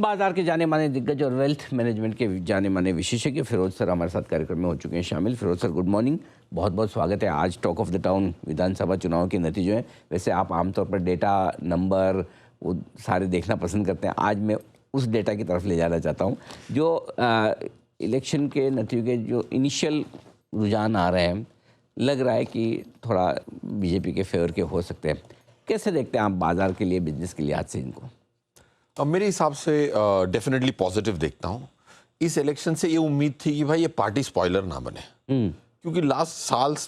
बाजार के जाने माने दिग्गज और वेल्थ मैनेजमेंट के जाने माने विशेषज्ञ फिरोज सर हमारे साथ कार्यक्रम में हो चुके हैं शामिल। फिरोज सर, गुड मॉर्निंग, बहुत बहुत स्वागत है। आज टॉक ऑफ द टाउन विधानसभा चुनाव के नतीजे हैं। वैसे आप आमतौर पर डेटा, नंबर वो सारे देखना पसंद करते हैं। आज मैं उस डेटा की तरफ ले जाना चाहता हूँ जो इलेक्शन के नतीजे के जो इनिशियल रुझान आ रहे हैं, लग रहा है कि थोड़ा बीजेपी के फेवर के हो सकते हैं। कैसे देखते हैं आप बाजार के लिए, बिजनेस के लिहाज से इनको? मेरे हिसाब से डेफिनेटली पॉजिटिव देखता हूँ। इस इलेक्शन से ये उम्मीद थी कि भाई ये पार्टी स्पॉइलर ना बने, क्योंकि लास्ट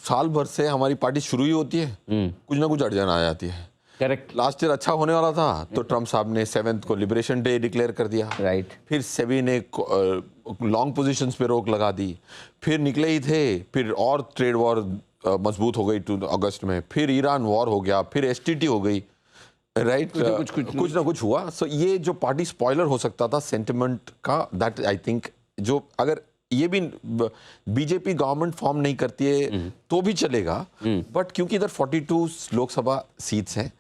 साल भर से हमारी पार्टी शुरू ही होती है, कुछ ना कुछ अड़चन आ जाती है। करेक्ट। लास्ट ईयर अच्छा होने वाला था तो ट्रम्प साहब ने 7th को लिबरेशन डे डिक्लेयर कर दिया। राइट। फिर सेबी ने लॉन्ग पोजीशंस पे रोक लगा दी, फिर निकले ही थे, फिर और ट्रेड वॉर मजबूत हो गई 2 अगस्त में, फिर ईरान वॉर हो गया, फिर एसटीटी हो गई, राइट। कुछ ना कुछ हुआ। सो ये जो पार्टी स्पॉइलर हो सकता था सेंटिमेंट का, दैट आई थिंक, जो अगर ये भी बीजेपी गवर्नमेंट फॉर्म नहीं करती है तो भी चलेगा, बट क्योंकि इधर 42 लोकसभा सीट्स हैं,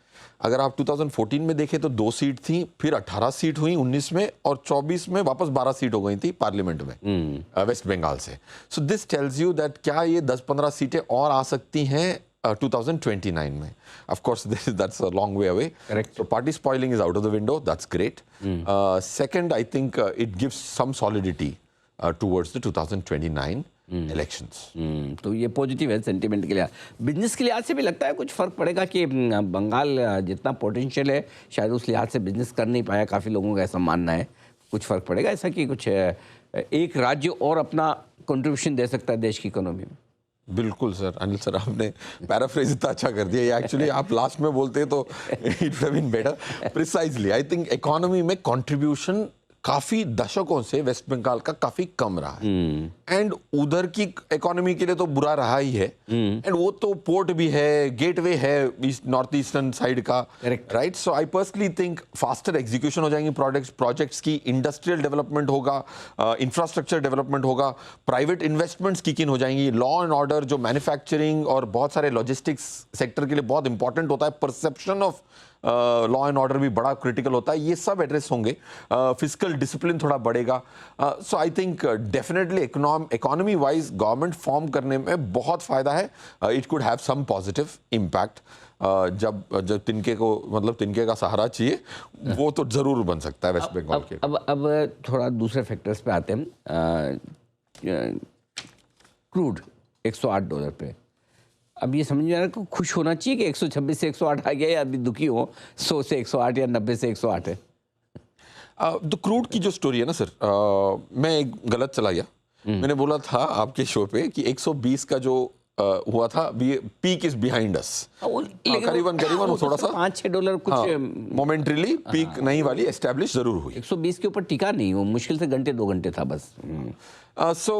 अगर आप 2014 में देखें तो 2 सीट थी, फिर 18 सीट हुई 19 में, और 24 में वापस 12 सीट हो गई थी पार्लियामेंट में वेस्ट बंगाल से। So this tells you that क्या ये 10-15 सीटें और आ सकती हैं 2029 में। Of course, that's a long way away. Correct. So party spoiling is out of the window. That's great. Second, I think it gives some solidity towards the 2029 elections. तो ये positive है सेंटिमेंट के लिए। बिजनेस के लिहाज से भी लगता है कुछ फ़र्क पड़ेगा कि बंगाल जितना पोटेंशियल है शायद उस लिहाज से बिजनेस कर नहीं पाया, काफ़ी लोगों का ऐसा मानना है। कुछ फ़र्क पड़ेगा ऐसा कि कुछ एक राज्य और अपना कंट्रीब्यूशन दे सकता है देश की इकोनॉमी में? बिल्कुल सर, अनिल सर आपने पैराफ्रेज इतना अच्छा कर दिया। ये एक्चुअली आप लास्ट में बोलते तो it would have been better. Precisely I think economy में कंट्रीब्यूशन काफी दशकों से वेस्ट बंगाल का काफी कम रहा है, एंड उधर की इकोनॉमी के लिए तो बुरा रहा ही है, एंड वो तो पोर्ट भी है, गेटवे है नॉर्थ ईस्टर्न साइड का, right. So I personally think faster execution हो जाएंगी प्रोजेक्ट्स की, इंडस्ट्रियल डेवलपमेंट होगा, इंफ्रास्ट्रक्चर डेवलपमेंट होगा, प्राइवेट इन्वेस्टमेंट्स किक इन हो जाएंगी, लॉ एंड ऑर्डर जो मैन्युफैक्चरिंग और बहुत सारे लॉजिस्टिक्स सेक्टर के लिए बहुत इंपॉर्टेंट होता है, perception of law and order भी बड़ा क्रिटिकल होता है, ये सब एड्रेस होंगे। फिजिकल डिसिप्लिन थोड़ा बढ़ेगा। So I think definitely economy wise government form करने में बहुत फायदा है। It could have some positive impact. जब तिनके को, मतलब तिनके का सहारा चाहिए, वो तो जरूर बन सकता है वेस्ट बंगाल के। अब थोड़ा दूसरे फैक्टर्स पे आते हैं। क्रूड $108 पे, अब ये समझ में आ रहा है कि खुश होना चाहिए कि 126 से 108 आ गया, या अभी दुखी हो 100 से 108 या 90 से 108 है? तो क्रूड की जो स्टोरी है ना सर, मैं एक गलत चला गया। मैंने बोला था आपके शो पे कि 120 का जो हुआ था, पीक इज बिहाइंड अस, करीबन थोड़ा सा $5-6 कुछ मोमेंटरीली पीक नहीं वाली एस्टैब्लिश जरूर हुई। 120 के ऊपर टिका नहीं, वो मुश्किल से घंटे 2 घंटे था बस। सो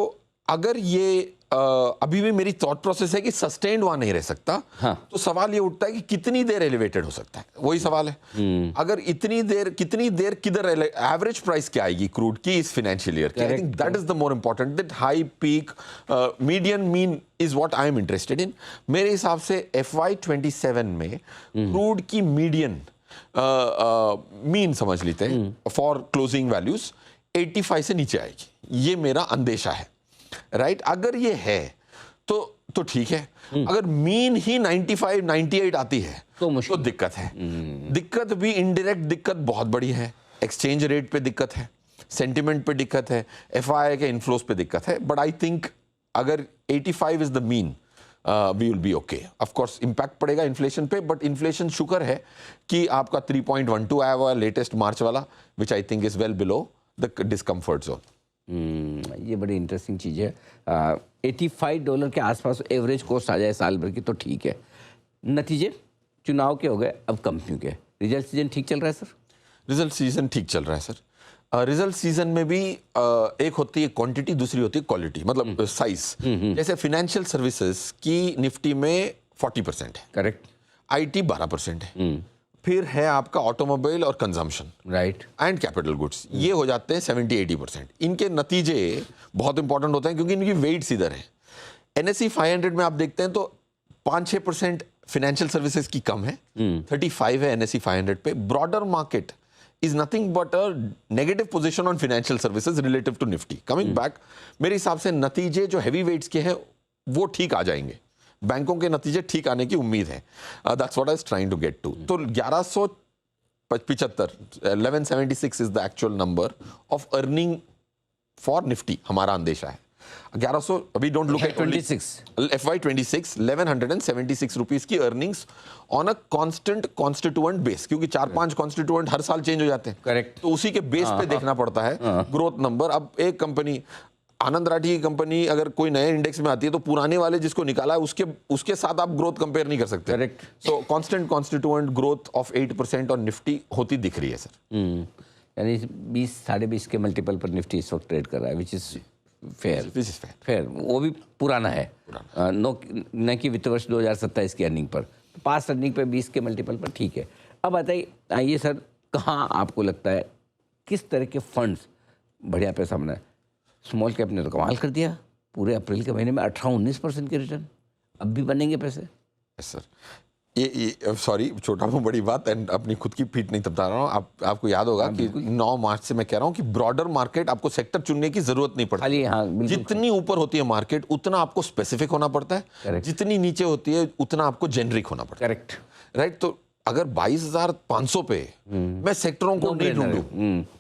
अगर ये अभी भी मेरी थॉट प्रोसेस है कि सस्टेन्ड वहां नहीं रह सकता, तो सवाल ये उठता है कि कितनी देर एलिवेटेड हो सकता है, वही सवाल है। अगर कितनी देर किधर एवरेज प्राइस क्या आएगी क्रूड की इस फाइनेंशियल ईयर की, I think that is the more important. That high peak median mean is what I am interested in. मेरे हिसाब से FY27 में क्रूड की मीडियन मीन समझ लेते हैं फॉर क्लोजिंग वैल्यूज 85 से नीचे आएगी, ये मेरा अंदेशा है, राइट। अगर ये है तो ठीक है। अगर मीन ही 95-98 आती है तो दिक्कत है। दिक्कत भी इनडायरेक्ट दिक्कत बहुत बड़ी है, एक्सचेंज रेट पे दिक्कत है, सेंटिमेंट पे दिक्कत है, FII के इन्फ्लोस पे दिक्कत है। बट आई थिंक अगर 85 is the mean, we will be okay. Of course impact पड़ेगा इन्फ्लेशन पे, बट इन्फ्लेशन शुक्र है कि आपका 3.12 आया हुआ लेटेस्ट मार्च वाला, which I think is well below the discomfort zone. ये बड़ी इंटरेस्टिंग चीज़ है। $85 के आसपास एवरेज कॉस्ट आ जाए साल भर की तो ठीक है। नतीजे चुनाव के हो गए, अब कंपनियों के रिजल्ट सीजन ठीक चल रहा है सर? रिजल्ट सीजन ठीक चल रहा है सर। रिजल्ट सीजन में भी एक होती है क्वांटिटी, दूसरी होती है क्वालिटी, मतलब साइज। जैसे फाइनेंशियल सर्विसेज की निफ्टी में 40% है, करेक्ट। IT 12% है, फिर है आपका ऑटोमोबाइल और consumption, right, and capital goods, ये हो जाते हैं 70-80%। इनके नतीजे बहुत इंपॉर्टेंट होते हैं क्योंकि इनकी वेट्स इधर है। NSE 500 में आप देखते हैं तो 5-6% फाइनेंशियल सर्विसेज की कम है, 35 है NSE 500 पे। Broader market is nothing but a negative position on financial services relative to Nifty. Coming back, मेरे हिसाब से नतीजे जो हेवी वेट्स के हैं वो ठीक आ जाएंगे, बैंकों के नतीजे ठीक आने की उम्मीद है. That's what I was trying to get to. तो 1175 1176 is the actual number of earning for Nifty. हमारा अंदेशा है 1100. अभी don't look at 26 FY26 1176 rupees की earnings on a constant constituent base, क्योंकि 4-5 कॉन्स्टिट्यूएंट हर साल चेंज हो जाते हैं. करेक्ट. तो उसी के बेस पे देखना पड़ता है ग्रोथ नंबर. अब एक कंपनी आनंद राठी की कंपनी अगर कोई नए इंडेक्स में आती है तो पुराने वाले जिसको निकाला है उसके साथ आप ग्रोथ कंपेयर नहीं कर सकते. Correct. So constant constituent growth of 8% और निफ्टी होती दिख रही है सर. यानी 20-20.5 के मल्टीपल पर निफ्टी इस वक्त ट्रेड कर रहा है, विच इज फेयर. वो भी पुराना है, न कि वित्त वर्ष 2027 की अर्निंग पर. पास अर्निंग पे 20 के मल्टीपल पर ठीक है. अब आइए सर, कहाँ आपको लगता है किस तरह के फंड्स बढ़िया पैसा बना है? स्मॉल कैप ने तो कमाल कर दिया, पूरे अप्रैल के महीने में 18-19% के रिटर्न. अब भी बनेंगे पैसे? Yes sir. ये सॉरी, छोटा हूँ बड़ी बात एंड अपनी खुद की पीठ नहीं थपथपा रहा हूँ. आपको याद होगा कि 9 मार्च से मैं कह रहा हूँ कि ब्रॉडर मार्केट आपको सेक्टर चुनने की जरूरत नहीं पड़ती. जितनी ऊपर होती है मार्केट उतना आपको स्पेसिफिक होना पड़ता है. Correct. जितनी नीचे होती है उतना आपको जेनरिक होना पड़ता है. करेक्ट. राइट. तो अगर 22,500 पे मैं सेक्टरों को नहीं ढूंढूं,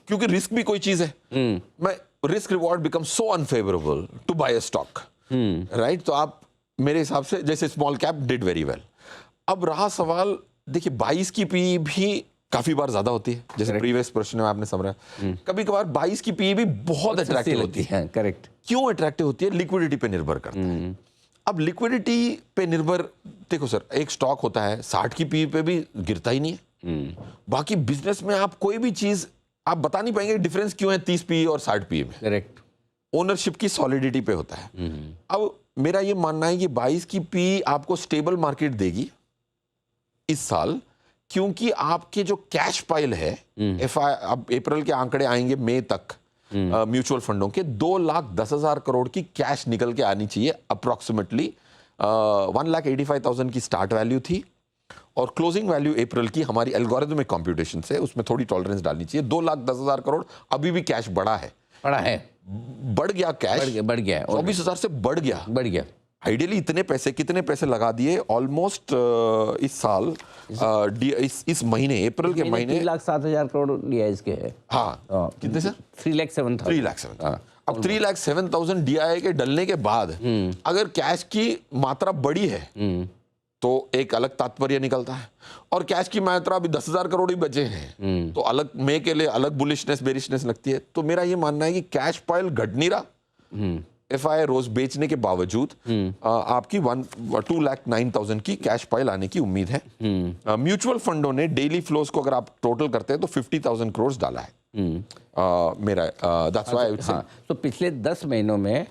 क्योंकि रिस्क भी कोई चीज है. मैं risk reward become so unfavourable to buy a stock. Right. तो आप मेरे हिसाब से जैसे small cap did very well. अब रहा सवाल, देखिए 22 की पी भी काफी बार ज्यादा होती है, जैसे प्रीवियस प्रश्न में आपने समझा. कभी कभार 22 की पी भी बहुत अट्रैक्टिव होती है. करेक्ट. क्यों अट्रैक्टिव होती है? लिक्विडिटी पे निर्भर करता है. अब लिक्विडिटी पे निर्भर, देखो सर, एक स्टॉक होता है 60 की पी पे भी गिरता ही नहीं है. बाकी बिजनेस में आप कोई भी चीज आप बता नहीं पाएंगे डिफरेंस क्यों है 30 पी और 60 पी में. करेक्ट. ओनरशिप की सॉलिडिटी पे होता है. अब मेरा ये मानना है कि 22 की पी आपको स्टेबल मार्केट देगी इस साल, क्योंकि आपके जो कैश पाइल है, अब अप्रैल के आंकड़े आएंगे मई तक, म्यूचुअल फंडों के 2,10,000 करोड़ की कैश निकल के आनी चाहिए. अप्रोक्सीमेटली 1,85,000 की स्टार्ट वैल्यू थी और क्लोजिंग वैल्यू अप्रैल की हमारी एल्गोरिथमिक कंप्यूटेशन से उसमें थोड़ी टॉलरेंस डालनी चाहिए. 2,10,000 करोड़. अभी भी कैश बढ़ा है, बढ़ गया कैश, बढ़ गया 24,000 से बढ़ गया. आइडियली इतने पैसे, कितने पैसे लगा दिए ऑलमोस्ट इस साल, इस महीने अप्रैल के महीने 3,07,000 करोड़ डीआईएस के है. हाँ. कितने सर? 3,07,000. अब 3,07,000 डीआई के डलने के बाद अगर कैश की मात्रा बड़ी है तो एक अलग तात्पर्य निकलता है, और कैश की मात्रा अभी 10,000 करोड़ ही बचे हैं तो अलग मे के लिए अलग बुलिशनेस बेरिशनेस लगती है. तो मेरा ये मानना है कि कैश पाइल घट नहीं रहा. एफआई रोज बेचने के बावजूद आपकी 2,09,000 की कैश पाइल आने की उम्मीद है. म्यूचुअल फंडों ने डेली फ्लोज को अगर आप टोटल करते हैं तो 50,000 करोड़ डाला है. मेरा that's why I would say. तो पिछले 10 महीनों में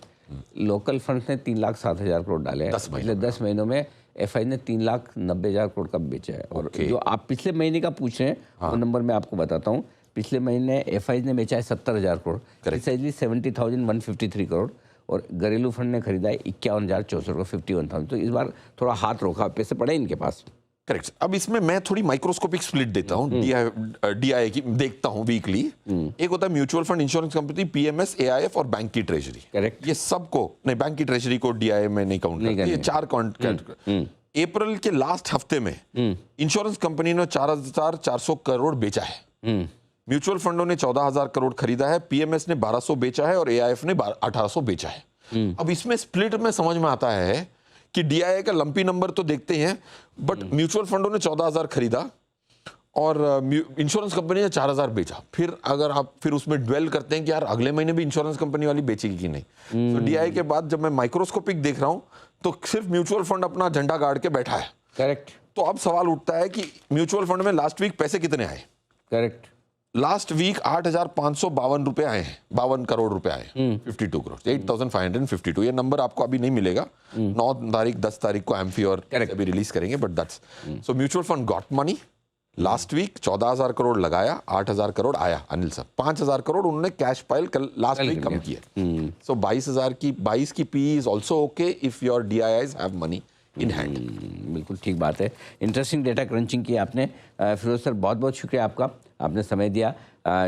लोकल फंड्स ने 3,07,000 करोड़ डाले हैं. पिछले 10 महीनों में एफआई ने 3,90,000 करोड़ का बेचा है. और जो आप पिछले महीने का पूछ रहे हैं वो नंबर मैं आपको बताता हूँ. पिछले महीने एफआई ने बेचा है 70,000 करोड़, प्रिसाइजली 70,153 करोड़, और घरेलू फंड ने खरीदा है 51,064 करोड़, 51,000. तो इस बार थोड़ा हाथ रोका, पैसे पड़े इनके पास. करेक्ट. अब इसमें मैं थोड़ी माइक्रोस्कोपिक स्प्लिट देता हूँ. डीआई की देखता हूँ वीकली. एक होता है mutual fund, insurance company, PMS, AIF और बैंक की ट्रेजरी. करेक्ट. ये सबको नहीं, बैंक की ट्रेजरी को डीआई में नहीं काउंट करते. ये 4 काउंट. अप्रैल के लास्ट हफ्ते में इंश्योरेंस कंपनी ने 4,400 करोड़ बेचा है. म्यूचुअल फंडों ने 14,000 करोड़ खरीदा है, पीएमएस ने 1,200 बेचा है और एआईएफ ने 1,800 बेचा है. अब इसमें स्प्लिट में समझ में आता है कि डीआईए का लंपी नंबर तो देखते हैं, बट म्यूचुअल फंडों ने 14,000 खरीदा और इंश्योरेंस कंपनी ने 4,000 बेचा. फिर अगर आप फिर उसमें ड्वेल करते हैं कि यार अगले महीने भी इंश्योरेंस कंपनी वाली बेचेगी कि नहीं. तो डीआई के बाद जब मैं माइक्रोस्कोपिक देख रहा हूं तो सिर्फ म्यूचुअल फंड अपना झंडा गाड़ के बैठा है. करेक्ट. तो अब सवाल उठता है कि म्यूचुअल फंड में लास्ट वीक पैसे कितने आए? करेक्ट. लास्ट वीक 8,552 रुपए आए हैं, 52 करोड़ रुपए आए हैं. 52 करोड़, 8,552. ये नंबर आपको अभी नहीं मिलेगा. 9 तारीख 10 तारीख को एम्फी और अभी रिलीज करेंगे, but that's so mutual fund got money last week. 14,000 crore लगाया, 8,000 करोड़ आया. अनिल साहब 5,000 करोड़ उन्होंने कैश पाइल कल लास्ट वीक कम किया. सो 22 की P is also okay if your DIIs have money in hand. बिल्कुल ठीक बात है. इंटरेस्टिंग डेटा क्रंचिंग की आपने. फिरोज सर बहुत बहुत शुक्रिया आपका. आपने समय दिया,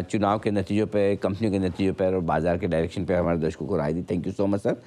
चुनाव के नतीजों पे, कंपनियों के नतीजों पर और बाजार के डायरेक्शन पे हमारे दर्शकों को राय दी। Thank you so much sir.